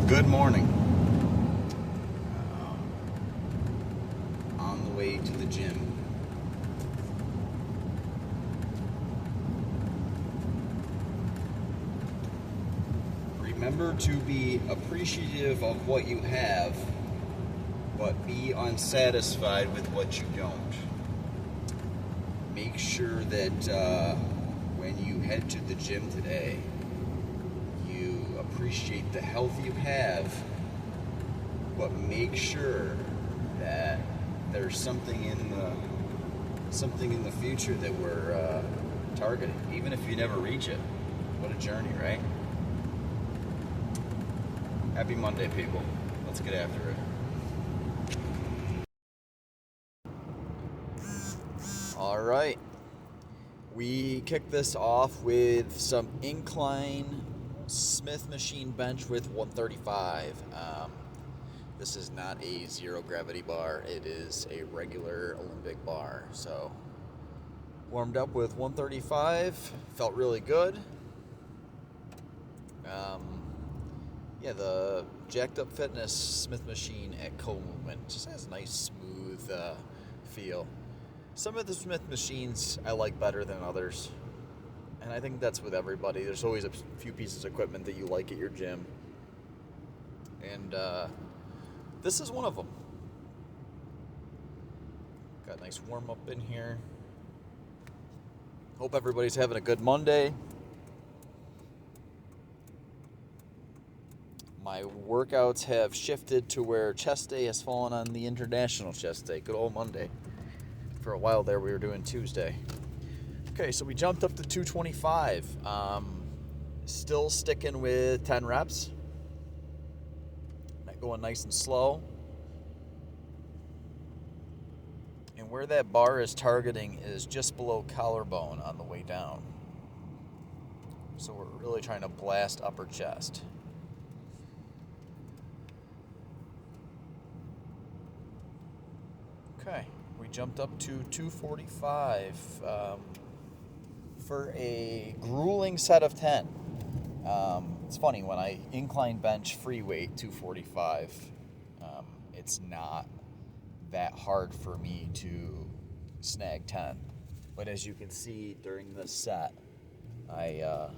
Good morning. On the way to the gym. Remember to be appreciative of what you have, but be unsatisfied with what you don't. Make sure that when you head to the gym today, you appreciate the health you have, but make sure that there's something in the future that we're targeting, even if you never reach it. What a journey, right? Happy Monday, people. Let's get after it. All right. We kick this off with some incline Smith machine bench with 135. This is not a zero gravity bar. It is a regular Olympic bar. So warmed up with 135. Felt really good. The Jacked Up Fitness Smith machine at Co-Movement just has a nice smooth feel. Some of the Smith machines I like better than others, and I think that's with everybody. There's always a few pieces of equipment that you like at your gym, and this is one of them. Got a nice warm up in here. Hope everybody's having a good Monday. My workouts have shifted to where chest day has fallen on the International Chest Day. Good old Monday. For a while there, we were doing Tuesday. Okay, so we jumped up to 225. Still sticking with 10 reps. Going nice and slow. And where that bar is targeting is just below collarbone on the way down. So we're really trying to blast upper chest. Okay, we jumped up to 245 for a grueling set of 10. It's funny, when I incline bench free weight 245, it's not that hard for me to snag 10. But as you can see during this set, I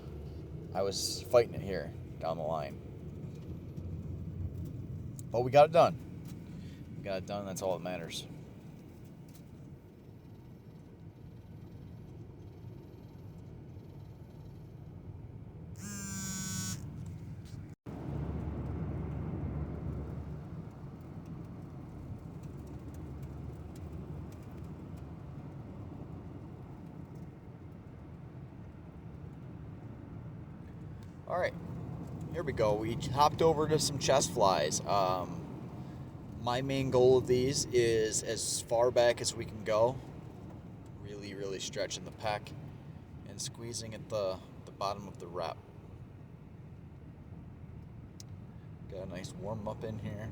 was fighting it here down the line. But we got it done. That's all that matters. All right, here we go. We hopped over to some chest flies. My main goal of these is as far back as we can go. Really, really stretching the pec and squeezing at the bottom of the rep. Got a nice warm up in here.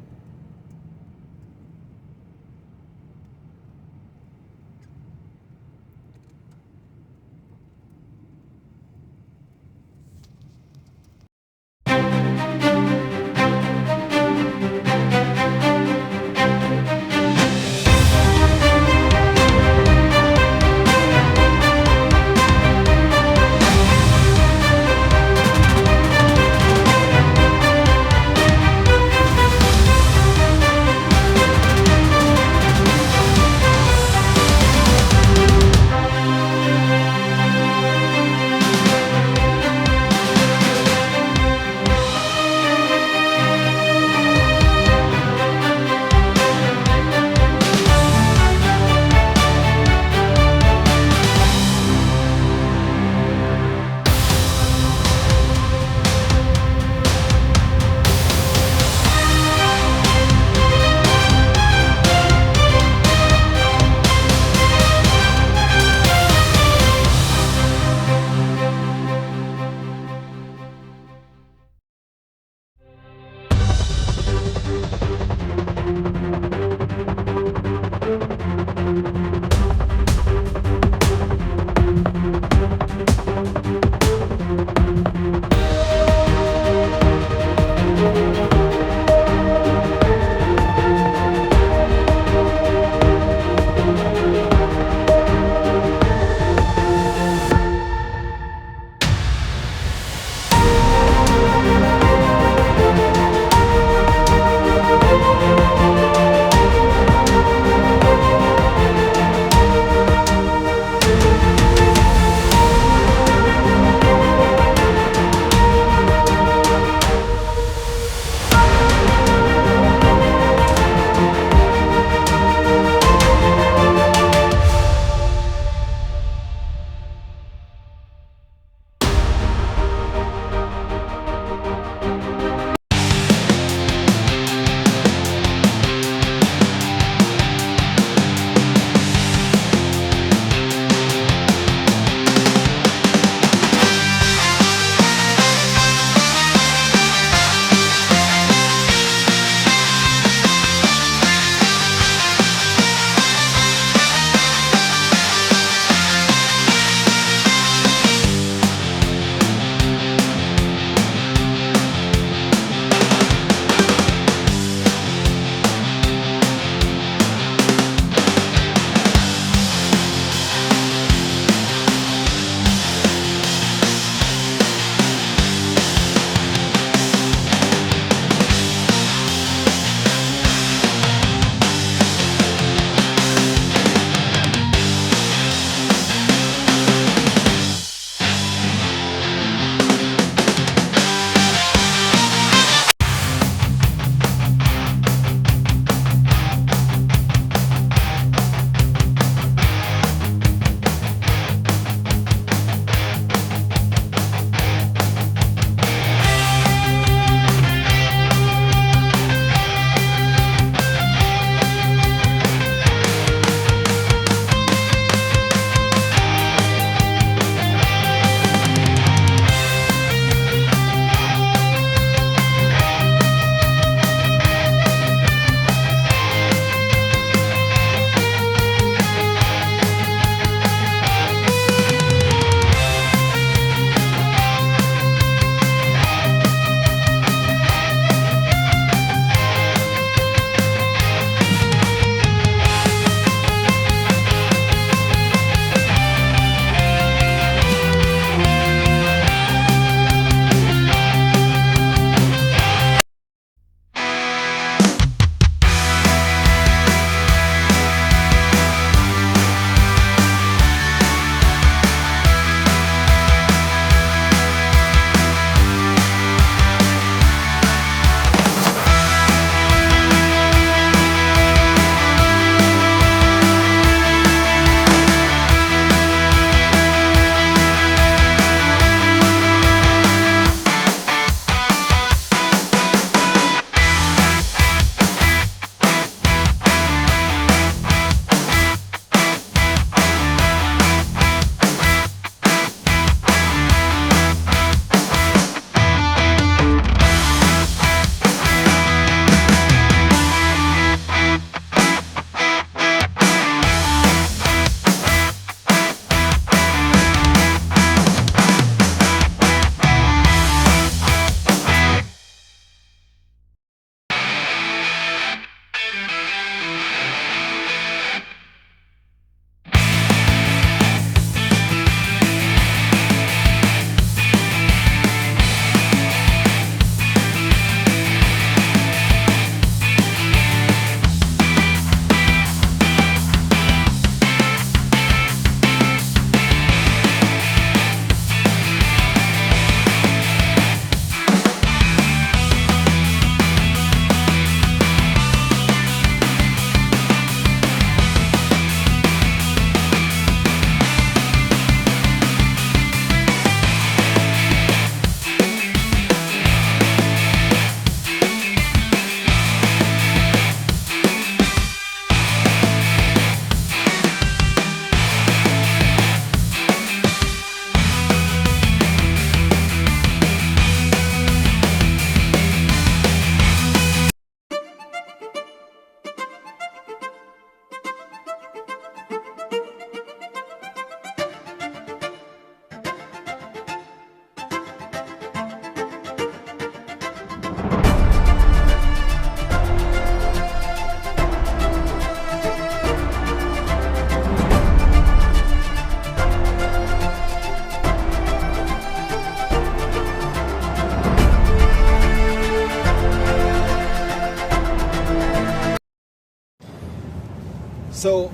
So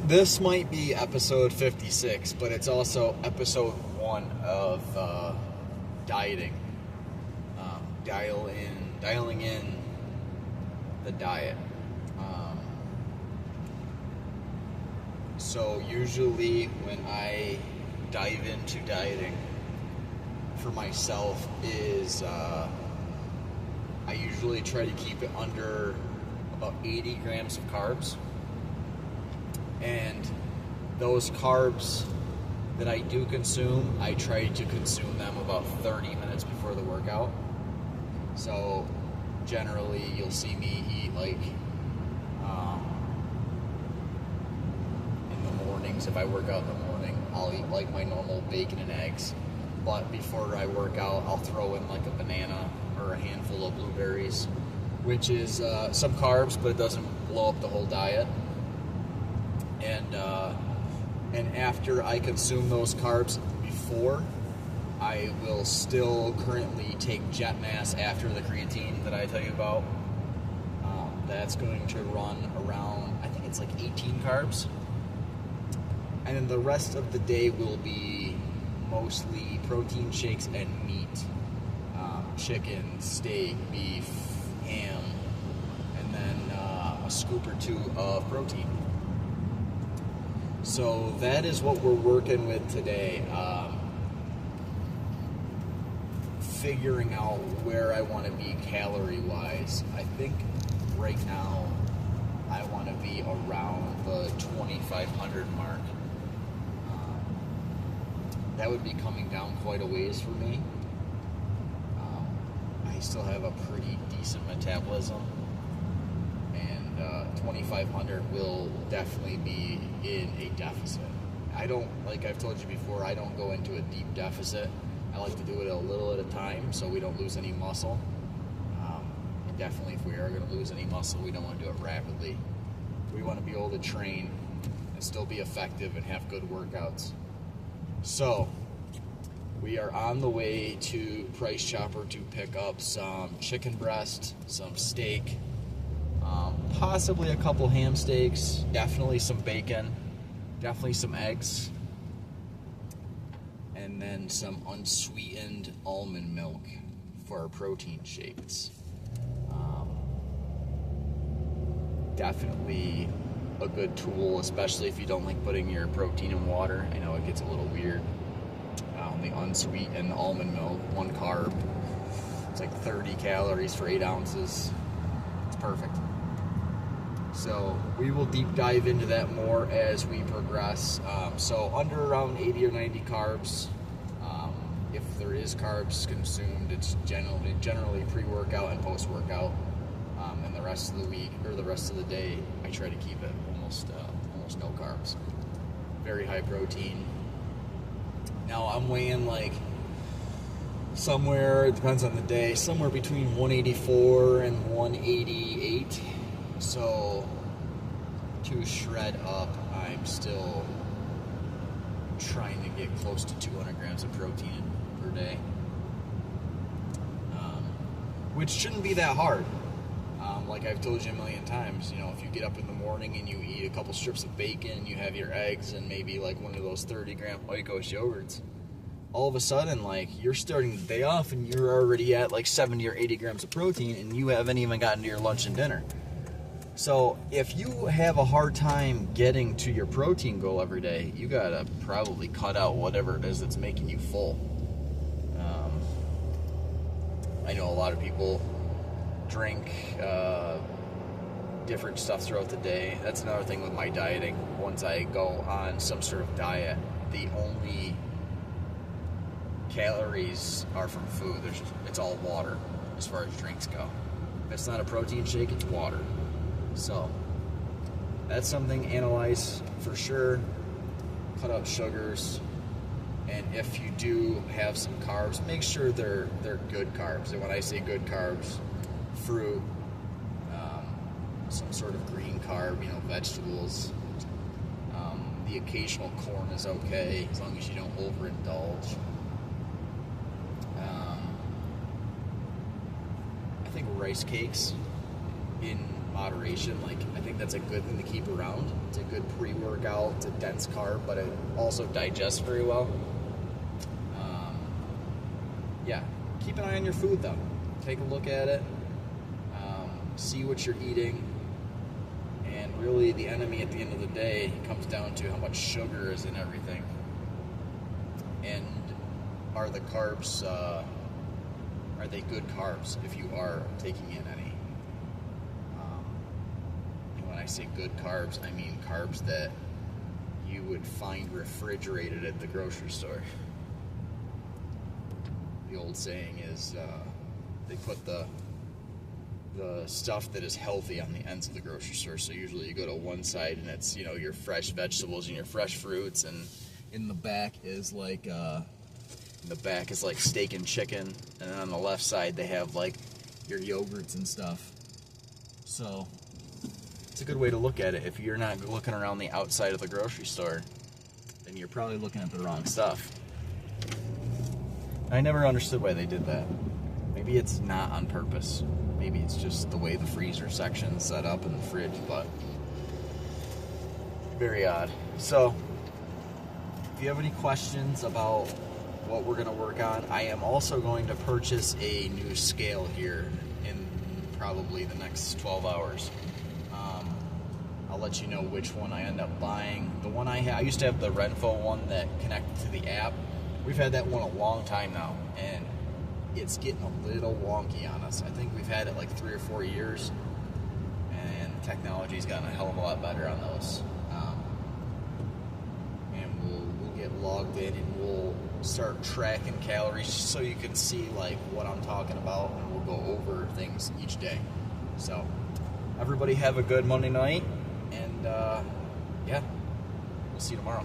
this might be episode 56, but it's also episode 1 of dieting. Dialing in the diet. So usually when I dive into dieting for myself is I usually try to keep it under about 80 grams of carbs. And those carbs that I do consume, I try to consume them about 30 minutes before the workout. So generally you'll see me eat like in the mornings. If I work out in the morning, I'll eat like my normal bacon and eggs. But before I work out, I'll throw in like a banana or a handful of blueberries, which is some carbs, but it doesn't blow up the whole diet. And after I consume those carbs before, I will still currently take Jet Mass after the creatine that I tell you about. That's going to run around, I think it's like 18 carbs. And then the rest of the day will be mostly protein shakes and meat. Chicken, steak, beef, ham, and then a scoop or two of protein. So that is what we're working with today. Figuring out where I want to be calorie-wise. I think right now I want to be around the 2,500 mark. That would be coming down quite a ways for me. I still have a pretty decent metabolism. 2,500 will definitely be in a deficit. I don't, like I've told you before, I don't go into a deep deficit. I like to do it a little at a time so we don't lose any muscle. And definitely if we are going to lose any muscle, we don't want to do it rapidly. We want to be able to train and still be effective and have good workouts. So, we are on the way to Price Chopper to pick up some chicken breast, some steak, possibly a couple ham steaks, definitely some bacon, definitely some eggs, and then some unsweetened almond milk for our protein shakes. Definitely a good tool, especially if you don't like putting your protein in water. I know it gets a little weird. The unsweetened almond milk, 1 carb, it's like 30 calories for 8 ounces. It's perfect. So we will deep dive into that more as we progress. So under around 80 or 90 carbs. If there is carbs consumed, it's generally pre-workout and post-workout. And the rest of the week or the rest of the day, I try to keep it almost no carbs. Very high protein. Now I'm weighing like somewhere, it depends on the day, somewhere between 184 and 188. So to shred up, I'm still trying to get close to 200 grams of protein per day, which shouldn't be that hard. Like I've told you a million times, you know, if you get up in the morning and you eat a couple strips of bacon, you have your eggs and maybe like one of those 30-gram Oikos yogurts, all of a sudden, like, you're starting the day off and you're already at like 70 or 80 grams of protein and you haven't even gotten to your lunch and dinner. So if you have a hard time getting to your protein goal every day, you gotta probably cut out whatever it is that's making you full. I know a lot of people drink different stuff throughout the day. That's another thing with my dieting. Once I go on some sort of diet, the only calories are from food. It's all water as far as drinks go. If it's not a protein shake, it's water. So that's something analyze for sure. Cut out sugars, and if you do have some carbs, make sure they're good carbs. And when I say good carbs, fruit, some sort of green carb, you know, vegetables. The occasional corn is okay as long as you don't overindulge. I think rice cakes in moderation. Like, I think that's a good thing to keep around. It's a good pre-workout. It's a dense carb, but it also digests very well. Yeah, keep an eye on your food though. Take a look at it. See what you're eating. And really, the enemy at the end of the day comes down to how much sugar is in everything. And are the carbs, are they good carbs if you are taking in any? And when I say good carbs, I mean carbs that you would find refrigerated at the grocery store. The old saying is they put the stuff that is healthy on the ends of the grocery store. So usually you go to one side and it's, you know, your fresh vegetables and your fresh fruits, and in the back is like steak and chicken, and then on the left side they have like your yogurts and stuff. So it's a good way to look at it. If you're not looking around the outside of the grocery store, then you're probably looking at the wrong stuff. I never understood why they did that. Maybe it's not on purpose. Maybe it's just the way the freezer section's set up in the fridge, but very odd. So, if you have any questions about what we're going to work on, I am also going to purchase a new scale here in probably the next 12 hours. I'll let you know which one I end up buying. The one I used to have the Renfo one that connected to the app. We've had that one a long time now, and it's getting a little wonky on us. I think we've had it like 3 or 4 years, and technology's gotten a hell of a lot better on those. And we'll get logged in, and we'll start tracking calories so you can see like what I'm talking about, and we'll go over things each day. So everybody have a good Monday night, and yeah, we'll see you tomorrow.